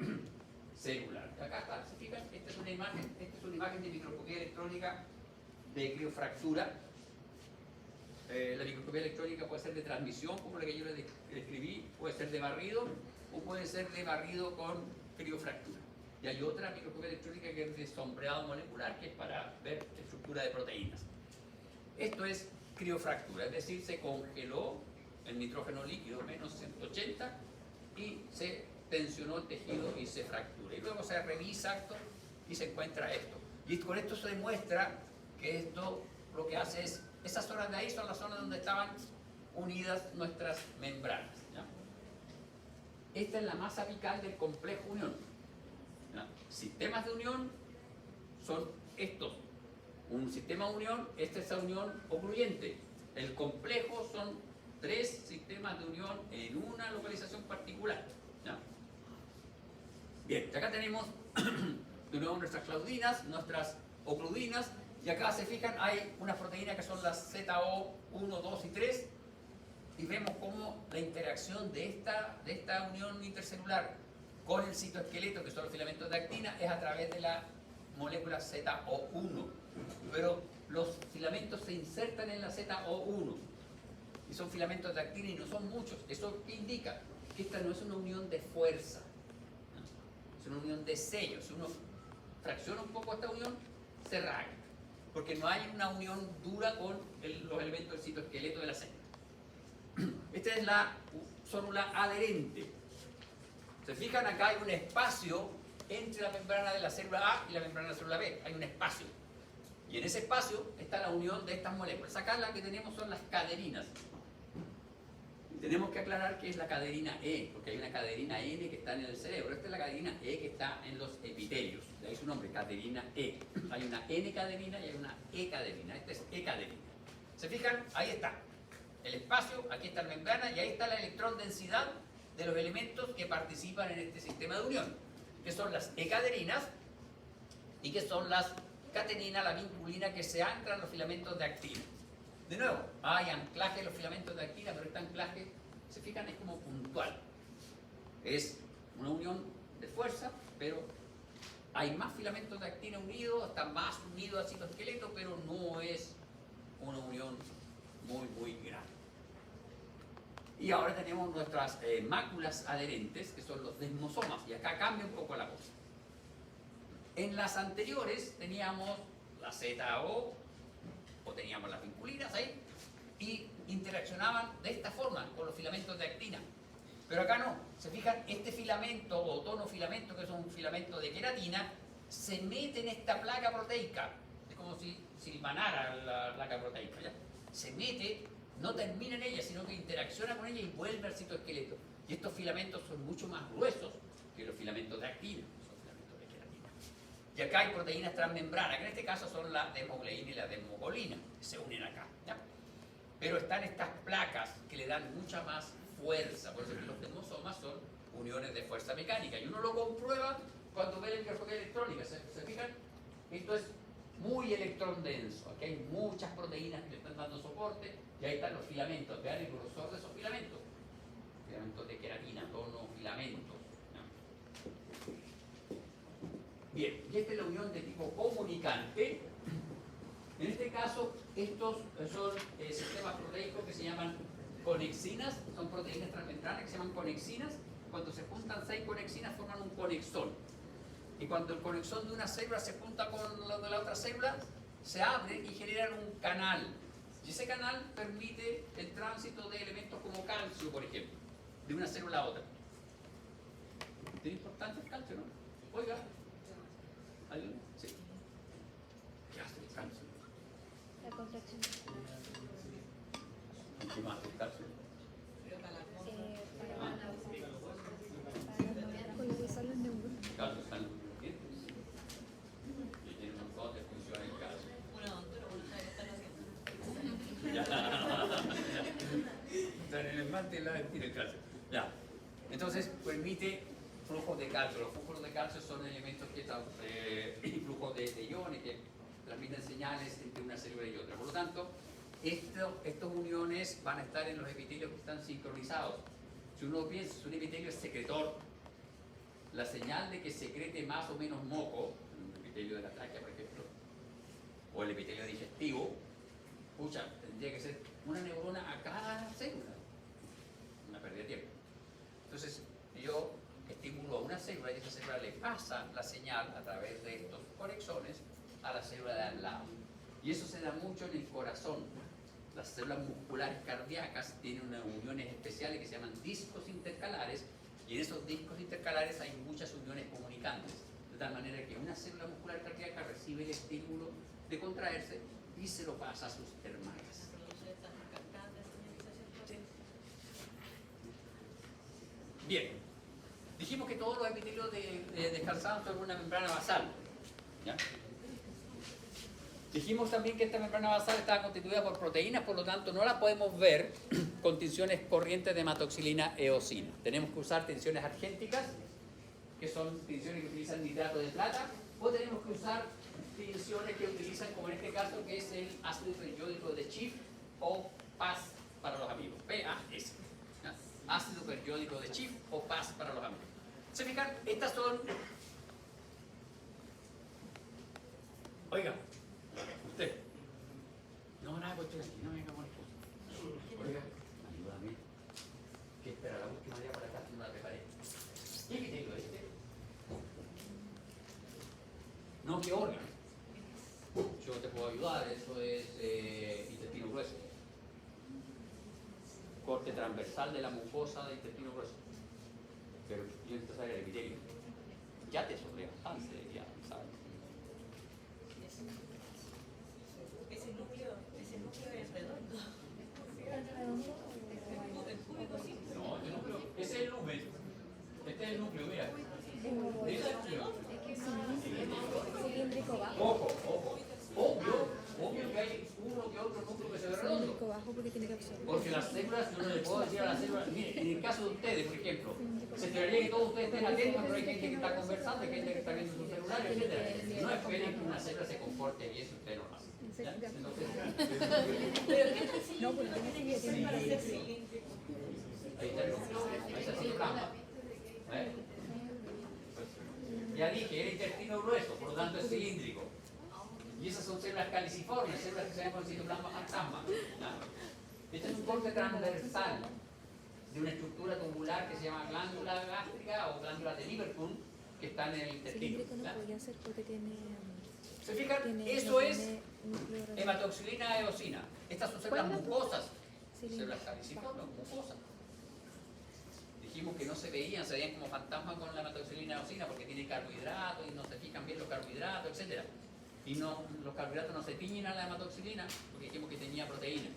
celular. Acá está, ¿se fijan? Esta es una imagen de microscopía electrónica de criofractura. La microscopía electrónica puede ser de transmisión, como la que yo les describí, puede ser de barrido o puede ser de barrido con criofractura. Y hay otra microscopía electrónica que es de sombreado molecular, que es para ver estructura de proteínas. Esto es criofractura, es decir, se congeló el nitrógeno líquido, menos 180, y se tensionó el tejido y se fractura. Y luego se revisa esto y se encuentra esto. Y con esto se demuestra que esto lo que hace es, esas zonas de ahí son las zonas donde estaban unidas nuestras membranas. ¿Ya? Esta es la masa apical del complejo unión. ¿Ya? Sistemas de unión son estos. Un sistema de unión, esta es la unión ocluyente. El complejo son 3 sistemas de unión en una localización particular. ¿Ya? Bien, acá tenemos de nuevo nuestras claudinas, nuestras ocludinas, y acá se fijan hay unas proteínas que son las ZO1, 2 y 3, y vemos cómo la interacción de esta unión intercelular con el citoesqueleto, que son los filamentos de actina, es a través de la molécula ZO1. Pero los filamentos se insertan en la ZO1 y son filamentos de actina y no son muchos. ¿Eso qué indica? Que esta no es una unión de fuerza, ¿no? Es una unión de sello. Si uno fracciona un poco esta unión, se raga, porque no hay una unión dura con los elementos del citoesqueleto de la célula. Esta es la célula adherente. Se fijan, acá hay un espacio entre la membrana de la célula A y la membrana de la célula B. Hay un espacio. Y en ese espacio está la unión de estas moléculas. Acá la que tenemos son las caderinas. Tenemos que aclarar que es la caderina E, porque hay una caderina N que está en el cerebro. Esta es la caderina E que está en los epitelios. De ahí su nombre, caderina E. Hay una N-caderina y hay una E-caderina. Esta es E-caderina. ¿Se fijan? Ahí está. El espacio, aquí está la membrana y ahí está la electrón densidad de los elementos que participan en este sistema de unión, que son las E-caderinas y que son las catenina, la vinculina, que se anclan en los filamentos de actina. De nuevo, hay anclaje en los filamentos de actina, pero este anclaje, se fijan, es como puntual. Es una unión de fuerza, pero hay más filamentos de actina unidos, están más unidos al citoesqueleto, pero no es una unión muy grande. Y ahora tenemos nuestras máculas adherentes, que son los desmosomas, y acá cambia un poco la cosa. En las anteriores teníamos la ZO, o teníamos las vinculinas ahí, y interaccionaban de esta forma con los filamentos de actina. Pero acá no. Se fijan, este filamento o tonofilamento, que es un filamento de queratina, se mete en esta placa proteica. Es como si silvanara la placa proteica, ¿ya? Se mete, no termina en ella, sino que interacciona con ella y vuelve al citoesqueleto. Y estos filamentos son mucho más gruesos que los filamentos de actina. Y acá hay proteínas transmembranas, que en este caso son la desmogleína y la desmogolina, que se unen acá, ¿ya? Pero están estas placas que le dan mucha más fuerza, por eso que los desmosomas son uniones de fuerza mecánica. Y uno lo comprueba cuando ve la microscopía electrónica. ¿Se fijan? Esto es muy electrón denso. Aquí hay muchas proteínas que le están dando soporte y ahí están los filamentos. Vean el grosor de esos filamentos. Filamentos de queratina, tonofilamentos. Bien, y esta es la unión de tipo comunicante. En este caso, estos son sistemas proteicos que se llaman conexinas, son proteínas transmembranas que se llaman conexinas. Cuando se juntan 6 conexinas forman un conexón. Y cuando el conexón de una célula se junta con lo de la otra célula, se abren y generan un canal. Y ese canal permite el tránsito de elementos como calcio, por ejemplo, de una célula a otra. ¿Tiene importancia el calcio, no? Oiga. ¿Alguien? Sí. ¿Qué hace el calcio? La contracción. ¿Qué más el calcio? Para colonizar los neuronas. El calcio está en los dientes. Y tiene un montón de funciones el calcio. Una voluntad están haciendo. Están en el mante y la tiene el calcio. Ya. Entonces permite flujos de calcio. Los flujos de calcio son elementos que están, flujos de iones que transmiten señales entre una célula y otra. Por lo tanto, estos uniones van a estar en los epitelios que están sincronizados. Si uno piensa, si un epitelio es secretor, la señal de que secrete más o menos moco, el epitelio de la tráquea, por ejemplo, o el epitelio digestivo, pucha, tendría que ser una neurona a cada célula. Una pérdida de tiempo. Entonces, yo estimulo a una célula y esa célula le pasa la señal a través de estos conexones a la célula de al lado. Y eso se da mucho en el corazón. Las células musculares cardíacas tienen unas uniones especiales que se llaman discos intercalares, y en esos discos intercalares hay muchas uniones comunicantes. De tal manera que una célula muscular cardíaca recibe el estímulo de contraerse y se lo pasa a sus hermanas. Bien, dijimos que todos los epitelios descansaban sobre una membrana basal. ¿Ya? Dijimos también que esta membrana basal estaba constituida por proteínas, por lo tanto no la podemos ver con tensiones corrientes de hematoxilina eosina. Tenemos que usar tensiones argénticas, que son tensiones que utilizan nitrato de plata, o tenemos que usar tensiones que utilizan, como en este caso, que es el ácido periódico de Schiff o PAS para los amigos, PAS. ¿Ya? Ácido periódico de Schiff o PAS para los amigos. ¿Se fijan? Estas son... Oiga, usted. No, nada, cuestión aquí, no me venga con esto. Oiga, ayúdame. Que espera la última día para acá, no la preparé. ¿Qué epitelio es este? No, ¿qué órgano? Yo te puedo ayudar, eso es intestino grueso. Corte transversal de la mucosa del intestino grueso. Pero yo necesito saber el epitelio. Ya te sobre bastante, ya sabes. Ese núcleo es redondo. El cúbico sí. No, el núcleo, ese es el núcleo. Este es el núcleo, mira. Ese es el núcleo. Cilíndrico bajo. Ojo. Obvio que hay uno que otro núcleo que se ve redondo. Cilíndrico bajo porque tiene que absorber. Porque las células, yo no le puedo decir a las células, mire, en el caso de ustedes, por ejemplo, se esperaría que todos ustedes estén atentos, pero hay gente que está conversando, hay gente que está viendo su celular, etc. No esperen que una célula se comporte bien si usted no lo hace. ¿Ya? Entonces, No, porque tiene que ser para hacer cilíndrico. ahí está el núcleo, ahí está el citoplasma. ¿Eh? Ya dije, era intestino grueso, por lo tanto es cilíndrico. Y esas son células caliciformes, células que se ven con citoplasma fantasma. ¿No? Este es un corte transversal de una estructura tubular que se llama glándula gástrica o glándula de Liverpool, que está en el intestino. cilíndrico no ¿Ya? podría ser porque tiene... ¿Se fijan? tiene Eso no es tiene núcleo redondo. hematoxilina eosina. Estas son células ¿Cuál es la mucosas, Cilíndrico. células caliciformes, mucosas. Dijimos que no se veían como fantasmas con la hematoxilina eosina porque tiene carbohidratos y no se fijan bien los carbohidratos, etc. Y no, los carbohidratos no se tiñen a la hematoxilina porque dijimos que tenía proteína.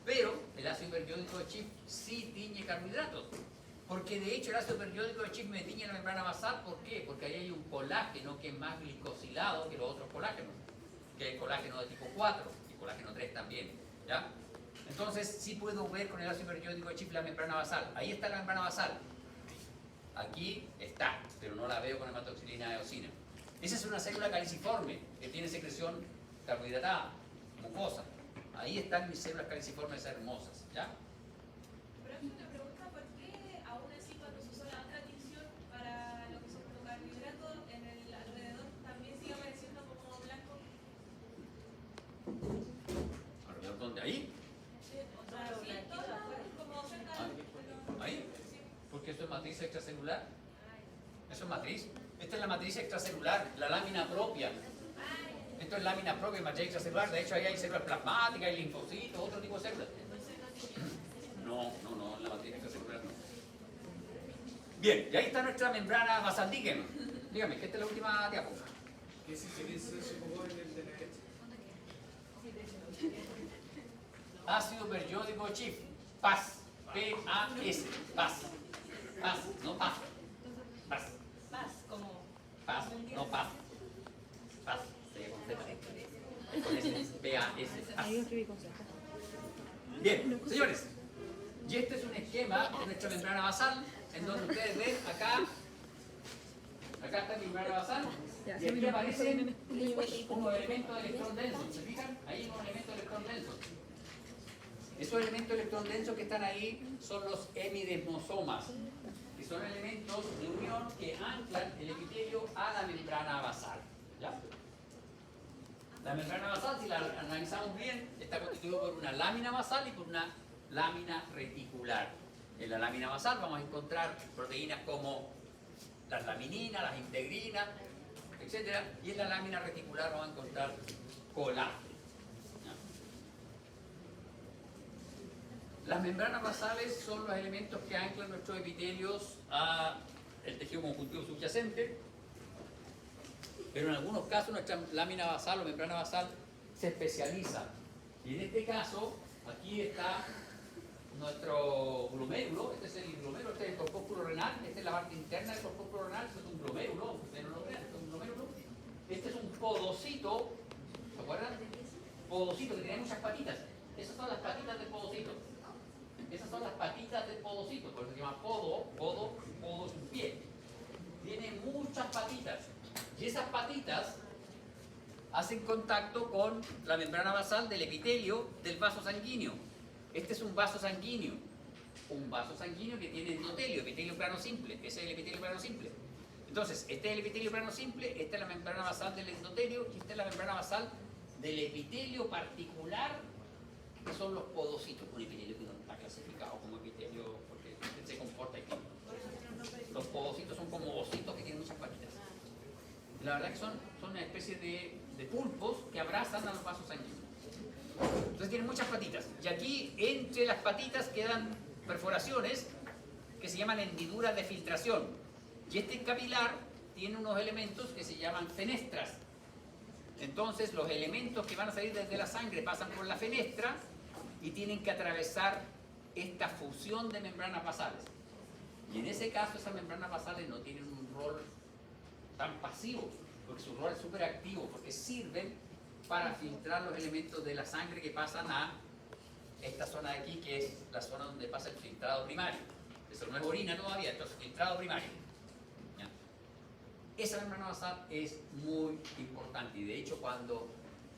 Pero el ácido periódico de Schiff sí tiñe carbohidratos. Porque de hecho el ácido periódico de Schiff me tiñe la membrana basal. ¿Por qué? Porque ahí hay un colágeno que es más glicosilado que los otros colágenos. Que es el colágeno de tipo 4 y colágeno 3 también. ¿Ya? Entonces sí puedo ver con el ácido periódico de Schiff la membrana basal. Ahí está la membrana basal. Aquí está, pero no la veo con hematoxilina eosina. Esa es una célula caliciforme que tiene secreción carbohidratada, mucosa. Ahí están mis células caliciformes hermosas, ¿ya? Pero es una pregunta, ¿por qué aún así cuando se usó la otra tinción para lo que son los carbohidratos, en el alrededor también sigue apareciendo como blanco? ¿Alrededor dónde? ¿Ahí? O sea, sí, en todos lados, como cerca de ¿Ahí? Porque esto es matriz extracelular. Eso es matriz. Esta es la matriz extracelular, la lámina propia. Esto es lámina propia, matriz extracelular. De hecho, ahí hay células plasmáticas, hay linfocitos, otro tipo de células. No, la matriz extracelular no. Bien, y ahí está nuestra membrana basal. Dígame, que esta es la última diapo. ¿Qué si se dice se jugó en el de la derecha? Ácido periódico Schiff. PAS. P-A-S. PAS. PAS, no PAS. PAS. Paz, como PAS, no PAS. PAS. Con ese P-A-S. Ahí lo escribí con Z. Bien, señores. Y este es un esquema de nuestra membrana basal, en donde ustedes ven acá está mi membrana basal, y aquí aparecen unos elementos de electrón denso. ¿Se fijan? Ahí hay unos elementos de electrón denso. Esos elementos de electrón denso que están ahí son los hemidesmosomas, que son elementos de unión que anclan el epitelio a la membrana basal. ¿Ya? La membrana basal, si la analizamos bien, está constituida por una lámina basal y por una lámina reticular. En la lámina basal vamos a encontrar proteínas como las lamininas, las integrinas, etc. Y en la lámina reticular vamos a encontrar colágeno. Las membranas basales son los elementos que anclan nuestros epitelios al tejido conjuntivo subyacente Pero en algunos casos nuestra lámina basal o membrana basal se especializa. Y en este caso, aquí está nuestro glomérulo, este es el glomérulo, este es el corpúsculo renal, esta es la parte interna del corpúsculo renal, este es un glomérulo, ustedes no lo vean, este es un glomérulo. Este es un podocito, ¿se acuerdan? Podocito que tiene muchas patitas. Esas son las patitas del podocito. Esas son las patitas del podocito, por eso se llama podo es un pie. Tiene muchas patitas. Y esas patitas hacen contacto con la membrana basal del epitelio del vaso sanguíneo. Este es un vaso sanguíneo. Un vaso sanguíneo que tiene endotelio, epitelio plano simple. Ese es el epitelio plano simple. Entonces, este es el epitelio plano simple, esta es la membrana basal del endotelio y esta es la membrana basal del epitelio particular, que son los podocitos. Un epitelio que no está clasificado como epitelio porque se comporta aquí. Los podocitos son como ositos que tienen muchas patitas. La verdad que son una especie de pulpos que abrazan a los vasos sanguíneos. Entonces tienen muchas patitas. Y aquí entre las patitas quedan perforaciones que se llaman hendiduras de filtración. Y este capilar tiene unos elementos que se llaman fenestras. Entonces los elementos que van a salir desde la sangre pasan por la fenestra y tienen que atravesar esta fusión de membranas basales. Y en ese caso esas membranas basales no tienen un rol tan pasivo, porque su rol es súper activo, porque sirven para filtrar los elementos de la sangre que pasan a esta zona de aquí, que es la zona donde pasa el filtrado primario. Eso no es orina todavía, esto es filtrado primario. ¿Ya? Esa membrana basal es muy importante y de hecho cuando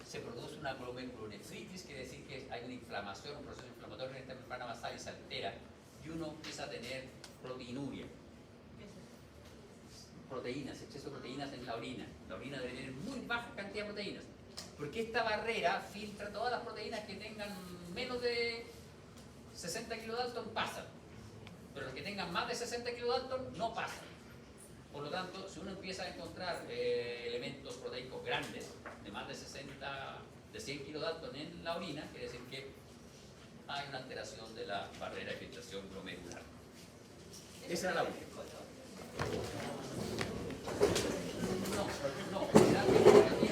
se produce una glomerulonefritis, quiere decir que hay una inflamación, un proceso inflamatorio en esta membrana basal y se altera y uno empieza a tener proteinuria. Proteínas, exceso de proteínas en la orina. La orina debe tener muy baja cantidad de proteínas, porque esta barrera filtra todas las proteínas que tengan menos de 60 kilodalton pasan, pero las que tengan más de 60 kilodalton no pasan. Por lo tanto, si uno empieza a encontrar elementos proteicos grandes, de más de 60, de 100 kilodalton en la orina, quiere decir que hay una alteración de la barrera de filtración glomerular. Esa era la última. No, generalmente